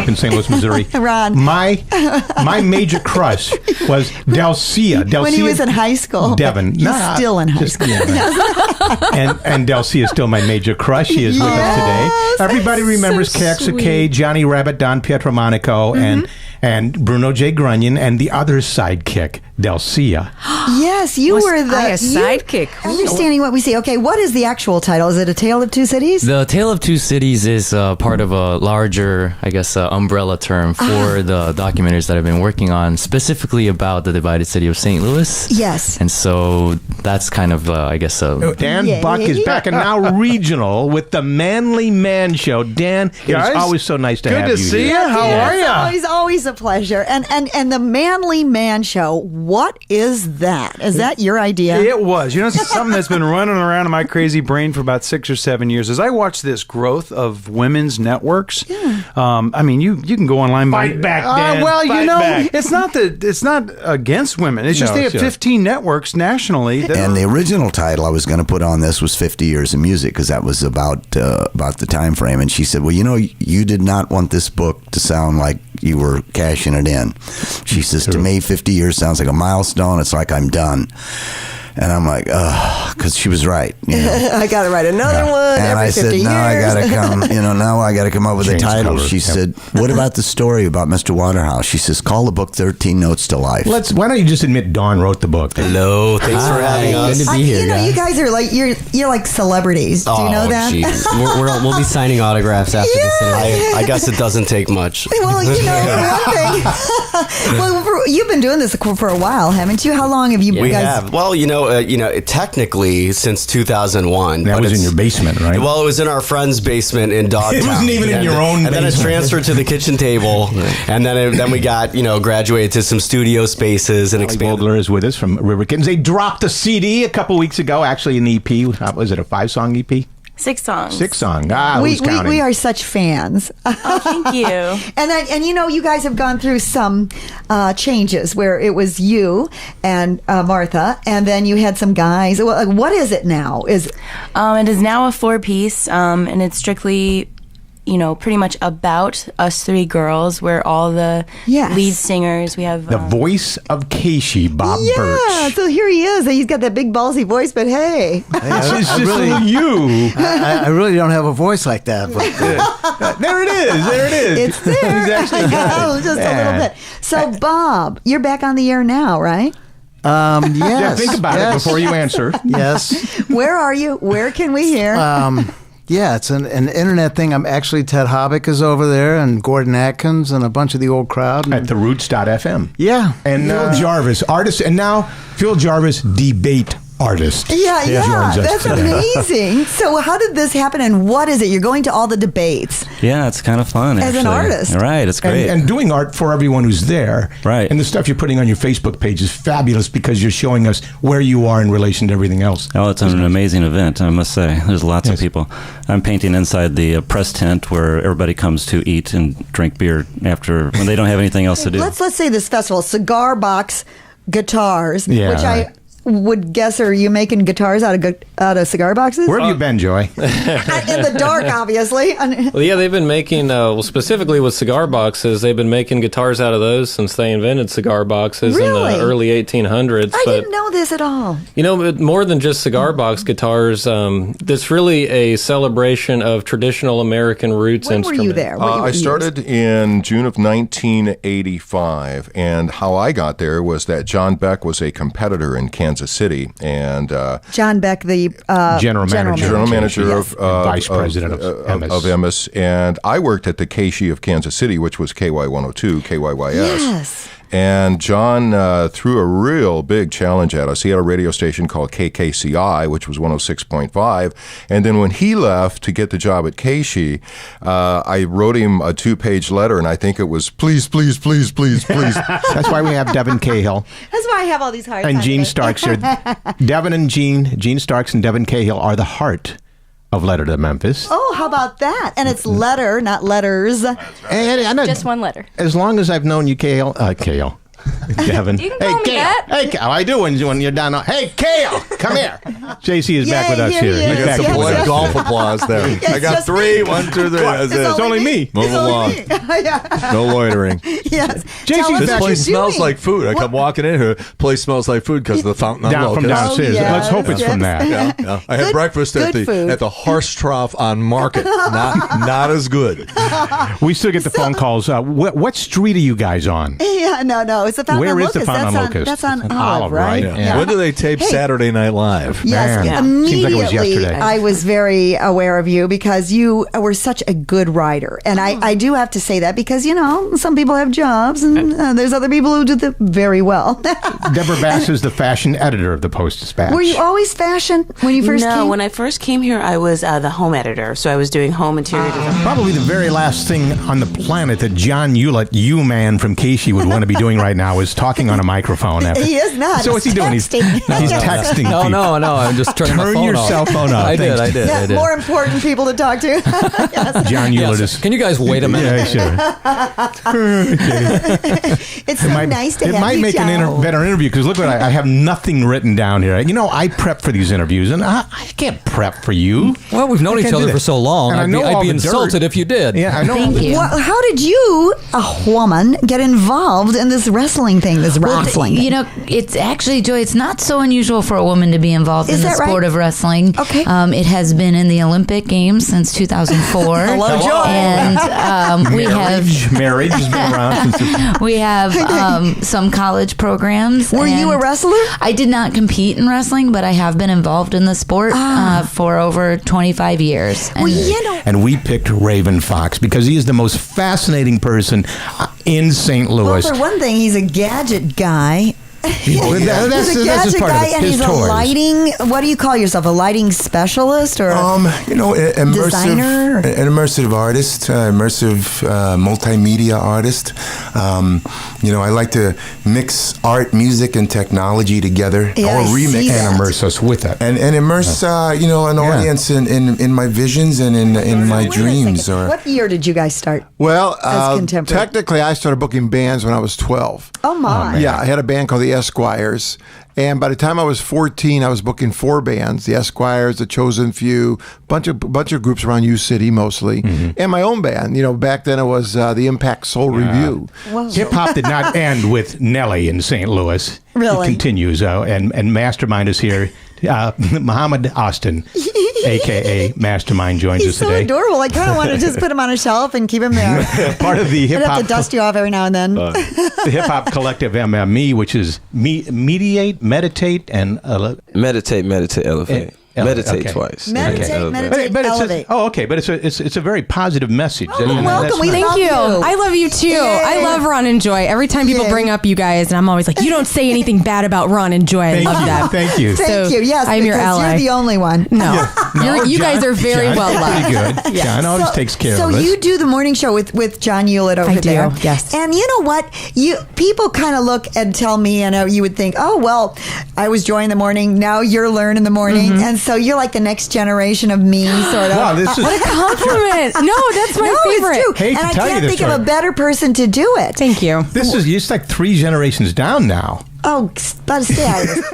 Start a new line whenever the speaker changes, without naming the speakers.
up in St. Louis, Missouri.
Ron.
My major crush was Delcia.
When he was in high school.
Devin.
He's still in high school.
Yeah, and Delcia is still my major crush. She is with us today. Everybody remembers
so
KXOK,
sweet.
Johnny Rabbit, Don Pietromonaco, and Bruno J. Grunion, and the other sidekick, Delcia.
Yes, you were the
sidekick.
Understanding what we see. Okay, what is the actual title? Is it A Tale of Two Cities?
The Tale of Two Cities is part of a larger, I guess, umbrella term for the documentaries that I've been working on, specifically about the divided city of St. Louis.
Yes.
And so that's kind of, I guess,
Dan Buck is back and now regional with the Manly Man Show. Dan,
Guys,
it's always so nice to have you.
Good to see
here.
you. How are you?
It's always a pleasure. And the Manly Man Show, what is that? Is that your idea?
It was. You know, it's something that's been running around in my crazy brain for about 6 or 7 years. As I watch this growth of women's networks, I mean, you can go online.
Fight back, Dan.
Well,
Fight
you know,
back.
it's not against women. It's just
No,
they have
sure.
15 networks nationally.
And the original title I was going to put on this was 50 Years of Music, because that was about the time frame. And she said, well, you know, you did not want this book to sound like you were cashing it in. She says, to me, 50 years sounds like a milestone. It's like I'm done. And I'm like, because she was right. You know?
I got to write another one
And
every
I
50
said,
years.
now I got to come, now I got to come up with
Change
a title.
color.
She
Yep.
said, what about the story about Mr. Waterhouse? She says, call the book 13 Notes to Life.
Why don't you just admit Dawn wrote the book?
Hello, thanks for having us.
Good to be here,
you
guys.
guys are like you're like celebrities. Do you know that?
Geez.
We'll be signing autographs after this interview.
I guess it doesn't take much.
Well, for one thing, you've been doing this for a while, haven't you? How long have you
We
guys?
have. Well, technically since 2001.
That
but
was in
it's-
your basement, right?
Well, it was in our friend's basement in Dogtown.
It wasn't even in your own
And then it
basement.
transferred to the kitchen table, and then we got graduated to some studio spaces and
Allie
expanded.
Vogler is with us from River Kittens. They dropped a CD a couple weeks ago, actually an EP. Was it a 5-song EP?
6 songs.
6-song.
we
Who's counting?
we are such fans.
Oh, thank you.
And you guys have gone through some changes where it was you and Martha, and then you had some guys. What is it now?
It is now a 4-piece, and it's strictly, pretty much about us 3 girls. We're all the
Yes.
lead singers. We have
The voice of Casey, Bob
Yeah,
Birch.
so here he is. He's got that big ballsy voice, but hey.
It's just you.
I really don't have a voice like that. But
There it is. There it is.
It's there.
He's actually got it.
Just a
Yeah.
little bit. So, Bob, you're back on the air now, right?
Yeah,
yes.
think about it before you answer.
Yes.
Where are you? Where can we hear?
Yeah, it's an internet thing. I'm actually, Ted Hobbick is over there, and Gordon Atkins, and a bunch of the old crowd.
At theroots.fm.
Yeah.
And Phil Jarvis, artist, and now Phil Jarvis, debate artist.
Yeah,
joins us
that's
today.
amazing. So how did this happen, and what is it? You're going to all the debates.
Yeah, it's kind of fun.
As an
actually.
artist.
Right, it's great.
And doing art for everyone who's there.
Right.
And the stuff you're putting on your Facebook page is fabulous because you're showing us where you are in relation to everything else.
Oh, it's an amazing event, I must say. There's lots of people. I'm painting inside the press tent where everybody comes to eat and drink beer when they don't have anything else to do.
Let's say this festival, Cigar Box Guitars,
Yeah,
which
right.
I would guess, are you making guitars out of cigar boxes?
Where have you been, Joy?
In the dark, obviously.
Well, yeah, they've been making, specifically with cigar boxes, they've been making guitars out of those since they invented cigar boxes in
Really?
the early 1800s.
I
but,
didn't know this at all.
more than just cigar box guitars, it's really a celebration of traditional American roots
When were
instruments.
you there?
I started in June of 1985, and how I got there was that John Beck was a competitor in Kansas City, and
John Beck, the
General
manager
Yes.
of
Vice president of
Emmis, and I worked at the KSHE of Kansas City, which was KY102, KYYS.
Yes.
And John threw a real big challenge at us. He had a radio station called KKCI, which was 106.5. And then when he left to get the job at KSHE, I wrote him a 2-page letter, and I think it was, please, please, please, please, please.
That's why we have Devin Cahill
That's why I have all these hard
and
times.
Gene Starks here. Devin and Gene Starks and Devin Cahill are the heart of Letter to Memphis.
Oh, how about that? And it's letter, not letters.
And
Just one letter.
As long as I've known you, Cahill, Devin.
You can call me
Kale.
that.
Hey, Kale. How I do when you're down? Hey, Kale, come here. JC is back with us here.
he is.
He's back
Yes,
with
yes.
us.
Golf applause there.
It's
I got
just
3.
me.
1, 2, 3. That's it.
It's only me.
Move along.
Yeah.
No loitering.
Yes.
JC's
Tell us
back.
This
what
place
you're
smells
doing.
like food. I come walking in here. Place smells like food because of the fountain on
Down
Locust.
from downstairs.
yes,
Let's hope it's from that.
Yeah. I had
Good-
breakfast
good food.
at the horse trough on Market. Not as good.
We still get the phone calls. What street are you guys on?
Yeah, no. It's the Fountain
Where
on
is the
Locust.
Fountain on
That's
Locust?
That's on
It's
Olive, right?
Yeah.
When do they tape
Hey.
Saturday Night Live?
Yes,
Man.
immediately.
Seems like it was yesterday.
I was very aware of you because you were such a good writer, and I do have to say that because some people have jobs, and there's other people who do them very well.
Deborah Bass is the fashion editor of the Post-Dispatch.
Were you always fashion when you first
No,
came?
when I first came here, I was the home editor, so I was doing home interior design.
Probably the very last thing on the planet that John Hewlett, you man from Casey, would want to be doing right now is talking on a microphone.
He is not.
So what's he doing? He's texting people.
No. I'm just turning my
Turn
phone
your
off.
cell phone off.
I did.
Yeah, more important people to talk to. Yes.
John Hewlett
Yes.
is.
Can you guys wait a minute?
Yeah, sure.
It's so nice to
It
have
might
you,
make
John.
an better interview because look what I have nothing written down here. I prep for these interviews and I can't prep for you.
Well, we've known
I
each
can't do
other
that.
for so long.
And I know
I'd
all
be
the dirt.
insulted if you did.
Yeah, I know.
Thank you.
Well, how did you, a woman, get involved in this wrestling thing, this wrestling?
It's actually, Joy, it's not so unusual for a woman to be involved
Is
in the
that right?
sport of wrestling.
Okay.
It has been in the Olympic Games since 2004.
Hello, Joy.
And we have
Marriage has been around since.
we have some college programs.
Were you
and
a wrestler?
I did not compete in wrestling, but I have been involved in the sport for over 25 years. And
And we picked Raven Fox because he is the most fascinating person in St.
Well,
Louis.
for one thing, he's a gadget guy.
He's a
He's a gadget guy, and he's a lighting. What do you call yourself? A lighting specialist or
immersive
designer?
An immersive artist, immersive multimedia artist. I like to mix art, music, and technology together,
Yeah, I
or
see
remix
that.
and immerse us with it.
and immerse an audience in my visions and in my
Wait a
dreams.
second. What year did you guys start?
Well,
As contemporary.
technically, I started booking bands when I was 12.
Oh my!
Yeah, I had a band called the Esquires. And by the time I was 14, I was booking 4 bands: the Esquires, the Chosen Few, bunch of groups around U City mostly, and my own band. Back then it was the Impact Soul Review.
Hip hop did not end with Nelly in St. Louis.
Really?
It continues, and Mastermind is here. Muhammad Austin, a.k.a. Mastermind, joins
He's
us
so
today.
adorable. I kind of want to just put him on a shelf and keep him there.
Part of the hip
I'd have
hop
to dust you off every now and then.
the hip hop collective MME, which is meditate, meditate, and
Meditate, elevate. Meditate
okay.
twice.
Meditate,
but
elevate.
But it's a very positive message.
welcome.
That's
We
nice.
Thank you. I love you too.
Yay.
I love Ron and Joy. Every time people
Yay.
bring up you guys, and I'm always like, you don't say anything bad about Ron and Joy. I love that.
Thank you.
Thank you. Yes,
I'm your
because
ally.
You're the only one.
No, you
John-
guys are very
John,
well
pretty
loved.
good. John always takes care
so
of us.
you do the morning show with John Hewlett over
I do,
there.
yes.
And you know what? People kind of look and tell me, you would think, oh, well, I was Joy in the morning. Now you're Learn in the morning. And so you're like the next generation of me, sort of.
Wow, this is
What a compliment. No, that's my favorite.
It's true.
Hate
And
to
I
tell you
can't
this,
think of
right?
a better person to do it.
Thank you.
This is it's like 3 generations down now.
Oh, but stay out of this.